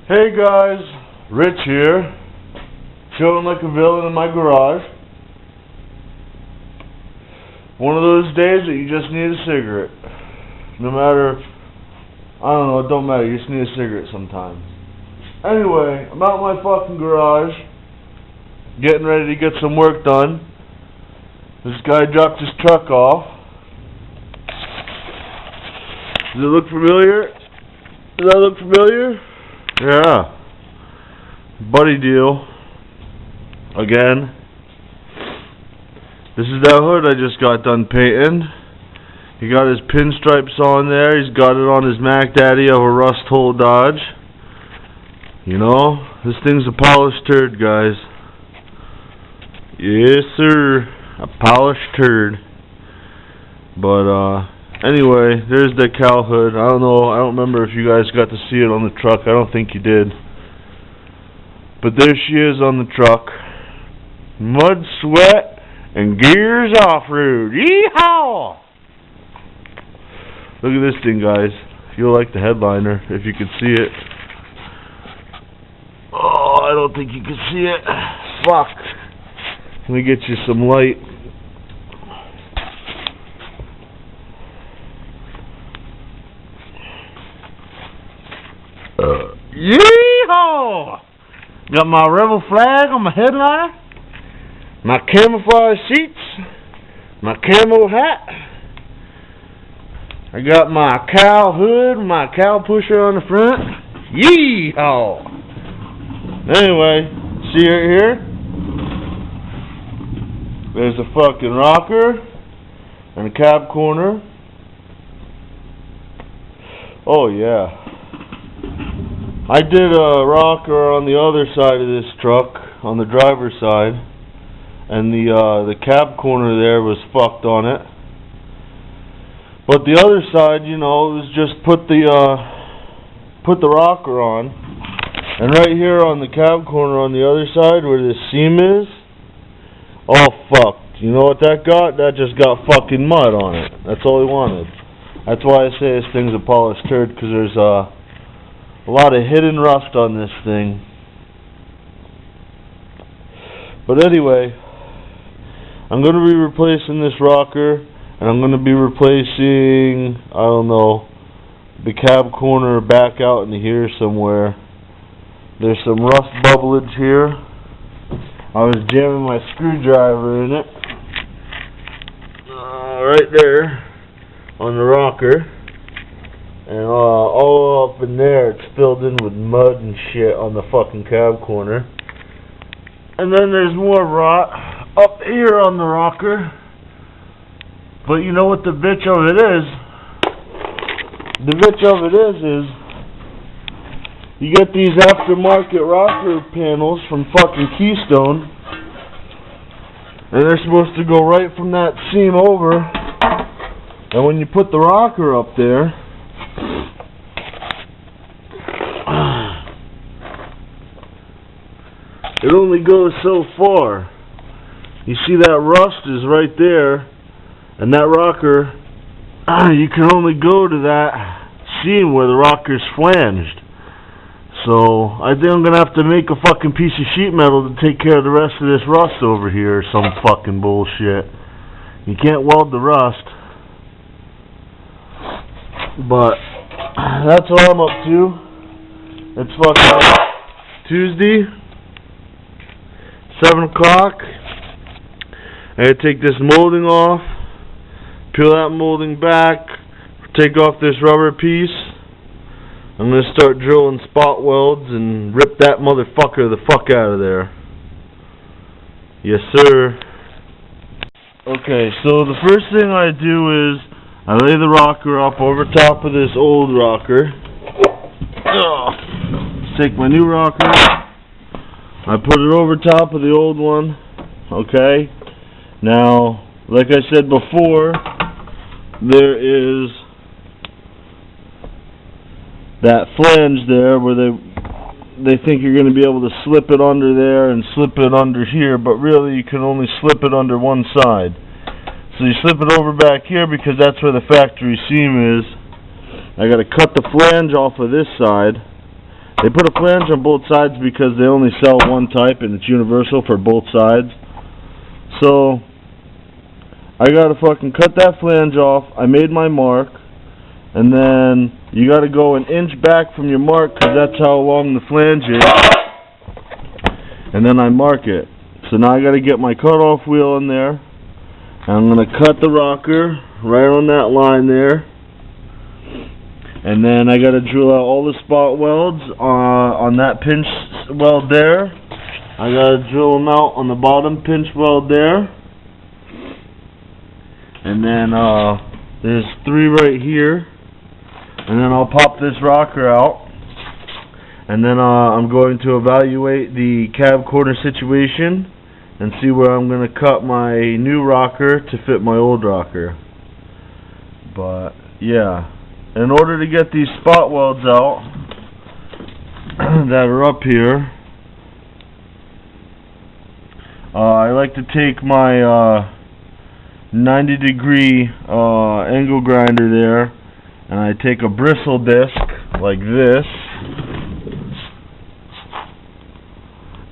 Hey guys, Rich here, chilling like a villain in my garage. One of those days that you just need a cigarette. No matter, I don't know, it don't matter, you just need a cigarette sometimes. Anyway, I'm out in my fucking garage, getting ready to get some work done. This guy dropped his truck off. Does it look familiar? Does that look familiar? Yeah. Buddy deal. Again. This is that hood I just got done painting. He got his pinstripes on there. He's got it on his Mac Daddy of a rust hole Dodge. You know, this thing's a polished turd, guys. Yes, sir. A polished turd. But, anyway, there's the cow hood. I don't know, I don't remember if you guys got to see it on the truck. I don't think you did. But there she is on the truck. Mud, sweat, and gears off-road. Yeehaw! Look at this thing, guys. You'll like the headliner, if you can see it. Oh, I don't think you can see it. Fuck. Let me get you some light. Yeehaw! Got my rebel flag on my headliner, my camouflage seats, my camo hat. I got my cow hood, my cow pusher on the front. Yeehaw! Anyway, see right here? There's a fucking rocker and a cab corner. Oh yeah. I did a rocker on the other side of this truck, on the driver's side, and the cab corner there was fucked on it. But the other side, you know, was just put the rocker on, and right here on the cab corner on the other side where the seam is, all fucked. You know what that got? That just got fucking mud on it. That's all he wanted. That's why I say this thing's a polished turd, because there's a lot of hidden rust on this thing. But anyway, I'm going to be replacing this rocker, and I'm going to be replacing, I don't know, the cab corner back out in here somewhere. There's some rust bubblage here. I was jamming my screwdriver in it. Right there on the rocker. And all up in there, it's filled in with mud and shit on the fucking cab corner. And then there's more rot up here on the rocker. But you know what the bitch of it is? The bitch of it is you get these aftermarket rocker panels from fucking Keystone. And they're supposed to go right from that seam over. And when you put the rocker up there, it only goes so far. You see that rust is right there, and that rocker, you can only go to that seam where the rocker's flanged. So I think I'm gonna have to make a fucking piece of sheet metal to take care of the rest of this rust over here, or some fucking bullshit. You can't weld the rust. But that's what I'm up to. It's fucking Tuesday, 7 o'clock. I gotta take this molding off, peel that molding back, take off this rubber piece. I'm gonna start drilling spot welds and rip that motherfucker the fuck out of there. Yes, sir. Okay, so the first thing I do is I lay the rocker up over top of this old rocker. Take my new rocker, I put it over top of the old one. Okay? Now, like I said before, there is that flange there where they think you're going to be able to slip it under there and slip it under here, but really you can only slip it under one side. So you slip it over back here because that's where the factory seam is. I got to cut the flange off of this side, They put a flange on both sides because they only sell one type and it's universal for both sides. So I gotta fucking cut that flange off. I made my mark, and then you gotta go an inch back from your mark because that's how long the flange is. And then I mark it. So now I gotta get my cutoff wheel in there, and I'm gonna cut the rocker right on that line there. And then I gotta drill out all the spot welds on that pinch weld there. I gotta drill them out on the bottom pinch weld there. And then there's 3 right here. And then I'll pop this rocker out. And then I'm going to evaluate the cab corner situation and see where I'm going to cut my new rocker to fit my old rocker. But yeah, in order to get these spot welds out that are up here, I like to take my 90-degree angle grinder there, and I take a bristle disc like this,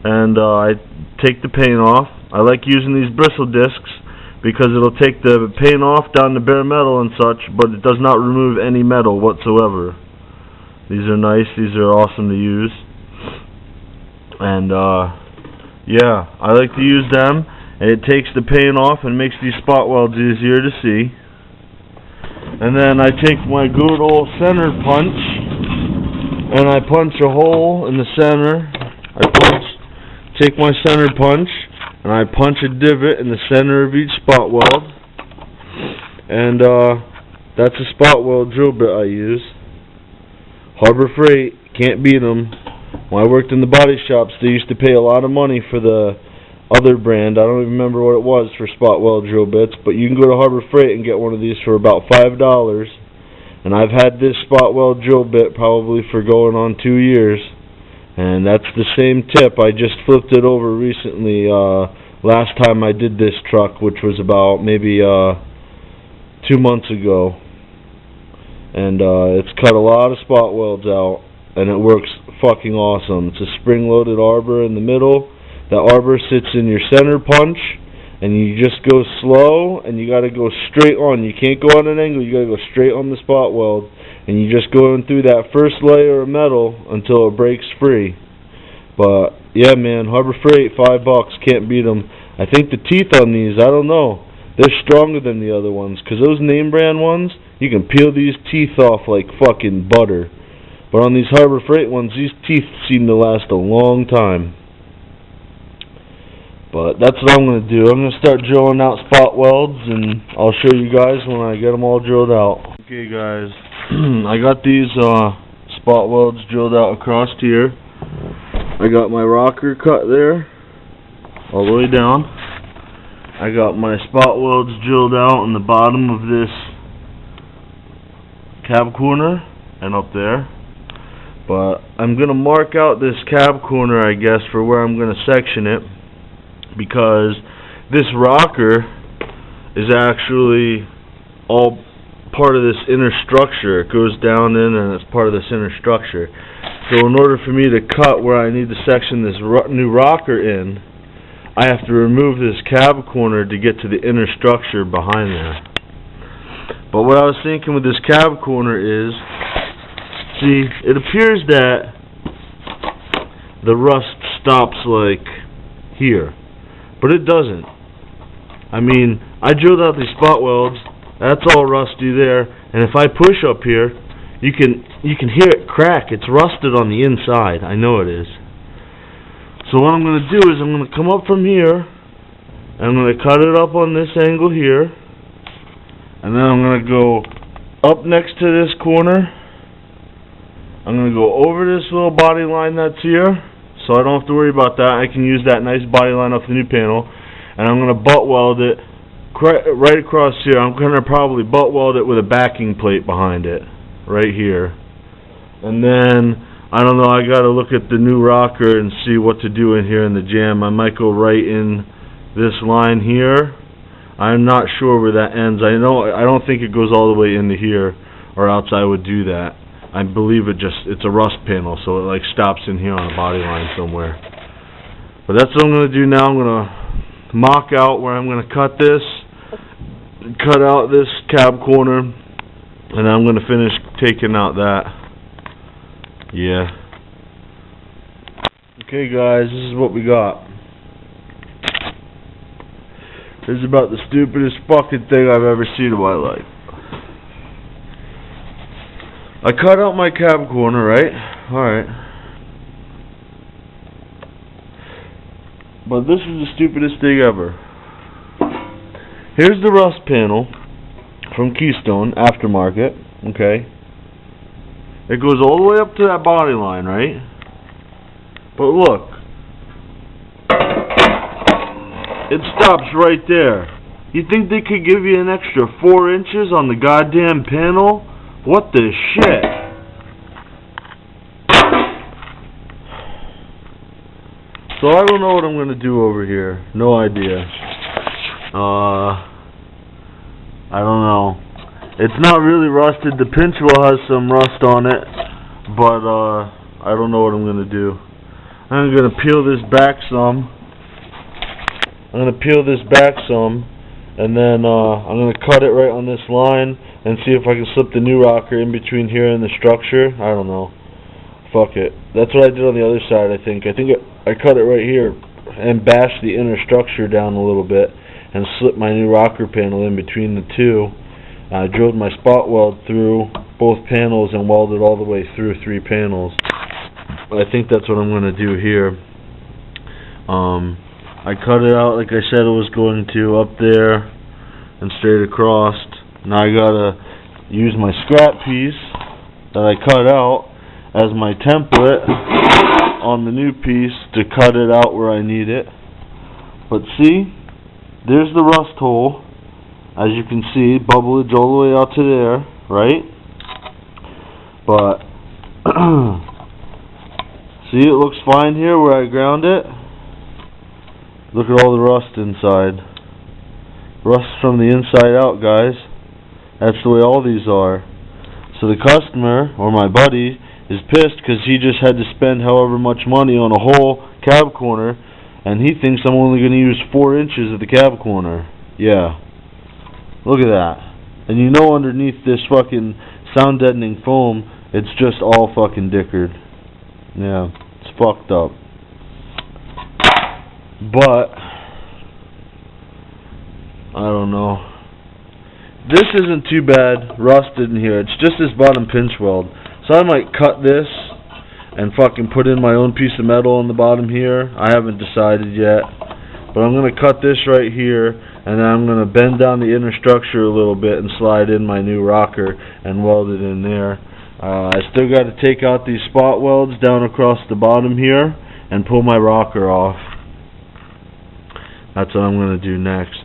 and I take the paint off. I like using these bristle discs because it'll take the paint off down to bare metal and such, but it does not remove any metal whatsoever. These are nice, these are awesome to use, and yeah, I like to use them. And it takes the paint off and makes these spot welds easier to see. And then I take my good old center punch and I punch a hole in the center. Take my center punch and I punch a divot in the center of each spot weld. And that's a spot weld drill bit I use. Harbor Freight, can't beat them. When I worked in the body shops, they used to pay a lot of money for the other brand. I don't even remember what it was for spot weld drill bits, but you can go to Harbor Freight and get one of these for about $5. And I've had this spot weld drill bit probably for going on 2 years, and that's the same tip. I just flipped it over recently last time I did this truck, which was about maybe 2 months ago, and it's cut a lot of spot welds out, and it works fucking awesome. It's a spring-loaded arbor in the middle. The arbor sits in your center punch, and you just go slow, and you got to go straight on. You can't go on an angle, you got to go straight on the spot weld, and you just go in through that first layer of metal until it breaks free. But yeah, man, Harbor Freight, $5, can't beat them. I think the teeth on these, I don't know, they're stronger than the other ones, because those name brand ones, you can peel these teeth off like fucking butter. But on these Harbor Freight ones, these teeth seem to last a long time. But that's what I'm going to do. I'm going to start drilling out spot welds, and I'll show you guys when I get them all drilled out. Okay, guys, I got these spot welds drilled out across here. I got my rocker cut there, all the way down. I got my spot welds drilled out on the bottom of this cab corner and up there. But I'm going to mark out this cab corner, I guess, for where I'm going to section it, because this rocker is actually all part of this inner structure. It goes down in and it's part of this inner structure. So in order for me to cut where I need to section this new rocker in, I have to remove this cab corner to get to the inner structure behind there. But what I was thinking with this cab corner is, see, it appears that the rust stops like here. But it doesn't. I mean, I drilled out these spot welds. That's all rusty there. And if I push up here, you can hear it crack. It's rusted on the inside. I know it is. So what I'm going to do is I'm going to come up from here, and I'm going to cut it up on this angle here, and then I'm going to go up next to this corner. I'm going to go over this little body line that's here, so I don't have to worry about that. I can use that nice body line off the new panel. And I'm going to butt weld it right across here. I'm going to probably butt weld it with a backing plate behind it, right here. And then, I don't know, I got to look at the new rocker and see what to do in here in the jam. I might go right in this line here. I'm not sure where that ends. I don't think it goes all the way into here, or else I would do that. I believe it's a rust panel, so it like stops in here on the body line somewhere. But that's what I'm going to do now. I'm going to mock out where I'm going to cut this, cut out this cab corner, and I'm going to finish taking out that. Yeah. Okay guys, this is what we got. This is about the stupidest fucking thing I've ever seen in my life. I cut out my cab corner, right? Alright. But this is the stupidest thing ever. Here's the rust panel from Keystone, aftermarket, okay? It goes all the way up to that body line, right? But look. It stops right there. You think they could give you an extra 4 inches on the goddamn panel? What the shit? So I don't know what I'm going to do over here. No idea. I don't know. It's not really rusted. The pinch wheel has some rust on it. But I don't know what I'm going to do. I'm going to peel this back some. And then I'm going to cut it right on this line and see if I can slip the new rocker in between here and the structure. I don't know. Fuck it. That's what I did on the other side, I think. I cut it right here and bashed the inner structure down a little bit and slipped my new rocker panel in between the two. I drilled my spot weld through both panels and welded all the way through 3 panels. I think that's what I'm going to do here. I cut it out like I said I was going to, up there and straight across. Now I gotta use my scrap piece that I cut out as my template on the new piece to cut it out where I need it. But see, there's the rust hole. As you can see, bubblage all the way out to there, right? But see, it looks fine here where I ground it. Look at all the rust inside. Rust from the inside out, guys. That's the way all these are. So the customer, or my buddy, is pissed because he just had to spend however much money on a whole cab corner, and he thinks I'm only going to use 4 inches of the cab corner. Yeah. Look at that. And you know underneath this fucking sound deadening foam, it's just all fucking dickered. Yeah. It's fucked up. But I don't know. This isn't too bad rusted in here. It's just this bottom pinch weld. So I might cut this and fucking put in my own piece of metal on the bottom here. I haven't decided yet. But I'm going to cut this right here, and then I'm going to bend down the inner structure a little bit and slide in my new rocker and weld it in there. I still got to take out these spot welds down across the bottom here and pull my rocker off. That's what I'm going to do next.